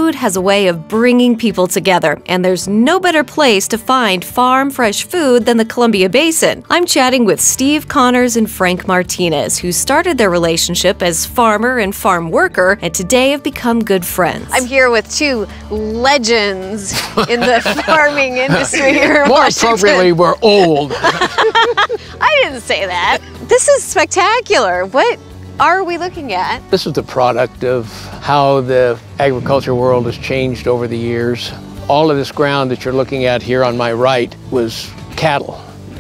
food has a way of bringing people together, and there's no better place to find farm fresh food than the Columbia Basin. I'm chatting with Steve Connors and Frank Martinez, who started their relationship as farmer and farm worker, and today have become good friends. I'm here with two legends in the farming industry here in More Washington. appropriately, we're old. I didn't say that. This is spectacular. What are we looking at? This is the product of how the agriculture world has changed over the years. All of this ground that you're looking at here on my right was cattle,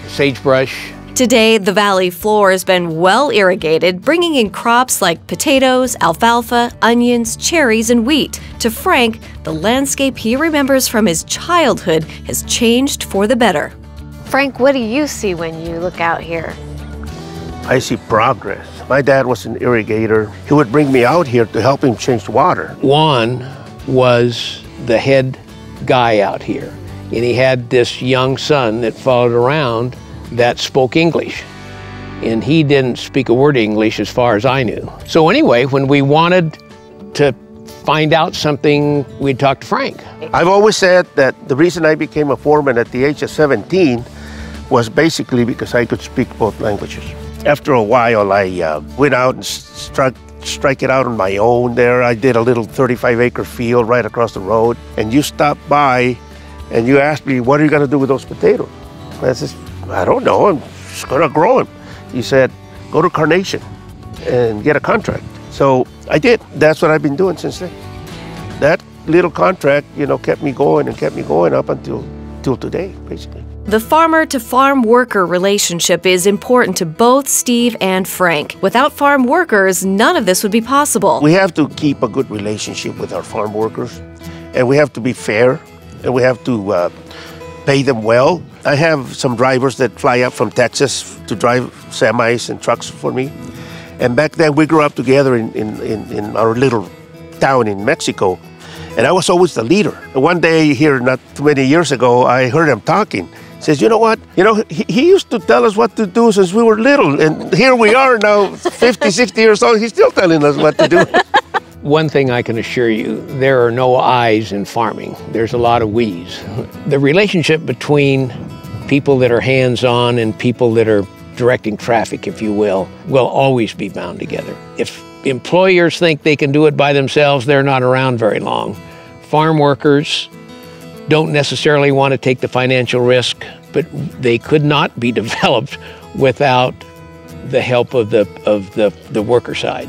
sagebrush. Today, the valley floor has been well irrigated, bringing in crops like potatoes, alfalfa, onions, cherries, and wheat. To Frank, the landscape he remembers from his childhood has changed for the better. Frank, what do you see when you look out here? I see progress. My dad was an irrigator. He would bring me out here to help him change water. Juan was the head guy out here, and he had this young son that followed around that spoke English, and he didn't speak a word of English as far as I knew. So anyway, when we wanted to find out something, we'd talk to Frank. I've always said that the reason I became a foreman at the age of 17 was basically because I could speak both languages. After a while, I went out and strike it out on my own there. I did a little 35-acre field right across the road, and you stopped by and you asked me, what are you going to do with those potatoes? I said, I don't know, I'm just going to grow them. You said, go to Carnation and get a contract. So I did. That's what I've been doing since then. That little contract, you know, kept me going and kept me going up until today, basically. The farmer-to-farm worker relationship is important to both Steve and Frank. Without farm workers, none of this would be possible. We have to keep a good relationship with our farm workers, and we have to be fair, and we have to pay them well. I have some drivers that fly up from Texas to drive semis and trucks for me. And back then, we grew up together in our little town in Mexico, and I was always the leader. And one day here, not too many years ago, I heard him talking. He says, you know what? You know, he used to tell us what to do since we were little, and here we are now, 50, 60 years old, he's still telling us what to do. One thing I can assure you, there are no I's in farming. There's a lot of we's. The relationship between people that are hands-on and people that are directing traffic, if you will always be bound together. If employers think they can do it by themselves, they're not around very long. Farm workers don't necessarily want to take the financial risk, but they could not be developed without the help of the worker side.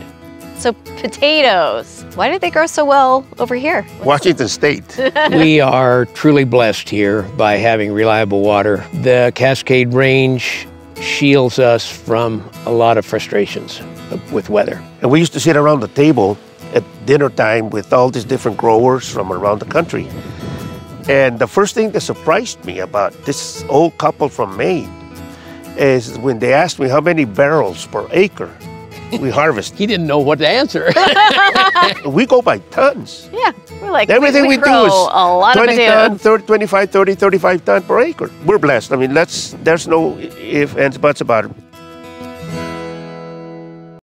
So potatoes, why did they grow so well over here? Washington State. We are truly blessed here by having reliable water. The Cascade Range shields us from a lot of frustrations with weather. And we used to sit around the table at dinner time with all these different growers from around the country. And the first thing that surprised me about this old couple from Maine is when they asked me how many barrels per acre we harvest. He didn't know what to answer. We go by tons. Yeah, we're like, everything we grow do is a lot 20 of potatoes. ton, 25, 30, 35 ton per acre. We're blessed. I mean, there's no ifs, ands, buts about it.